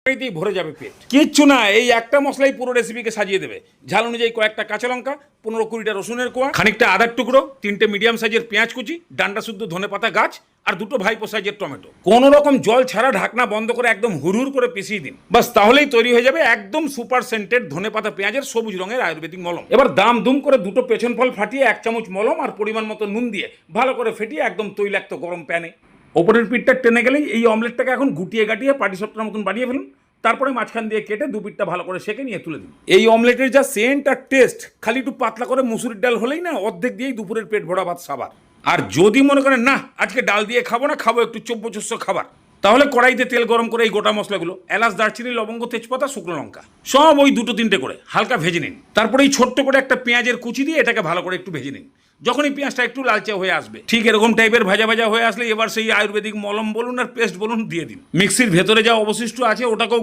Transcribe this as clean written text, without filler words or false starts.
এতেই ভরে যাবে পেট। কিচ্ছু না, এই একটা মশলাই পুরো রেসিপিকে সাজিয়ে দেবে। ঝাল অনুযায়ী কয়েকটা কাঁচা লঙ্কা, 15-20টা রসুনের কোয়া, খানিকটা আদার টুকরো, 3টে মিডিয়াম সাইজের পেঁয়াজ কুচি, ডান্ডা শুদ্ধ ধনেপাতা গাছ আর 2টো ভাইপো সাইজের টমেটো। কোনো রকম জল ছাড়া ঢাকনা বন্ধ করে একদম হুড়হুড় করে পিষিয়ে দিন। বাস তাহলেই তৈরি হয়ে যাবে একদম সুপার সেন্টেড ধনেপাতা পেঁয়াজের সবুজ রঙের আয়ুর্বেদিক মলম। এবার দাম দুম করে 2টো পেছন ফল ফাটিয়ে 1 চামচ মলম আর পরিমাণ মতো নুন দিয়ে ভালো করে ফেটিয়ে একদম তৈলাক্ত গরম প্যানে ওপরের পিঠটা টেনে গেলেই এই অমলেটটাকে এখন গুটিয়ে গাটিয়ে পাটিসাপটার মতন বানিয়ে ফেলুন। তারপরে মাঝখান দিয়ে কেটে 2 পিঠটা ভালো করে সেঁকে নিয়ে তুলে দিন। এই অমলেটের যা সেন্ট আর টেস্ট, খালি একটু পাতলা করে মুসুরির ডাল হলেই না অর্ধেক দিয়েই দুপুরের পেট ভরা ভাত সাবার। আর যদি মনে করেন না আজকে ডাল দিয়ে খাবো না, খাবো একটু চব্যচস্য খাবার, তাহলে কড়াইতে তেল গরম করে এই গোটা মশলাগুলো এলাচ, দারচিনি, লবঙ্গ, তেজপাতা, শুকনো লঙ্কা সব ওই 2-3টে করে হালকা ভেজে নিন। তারপরে এই ছোট্ট করে একটা পেঁয়াজের কুচি দিয়ে এটাকে ভালো করে একটু ভেজে নিন। যখনই পেঁয়াজটা একটু লালচে হয়ে আসবে, ঠিক এরকম টাইপের ভাজা ভাজা হয়ে আসলে এবার সেই আয়ুর্বেদিক মলম বলুন আর পেস্ট বলুন দিয়ে দিন। মিক্সির ভেতরে যা অবশিষ্ট আছে ওটাকেও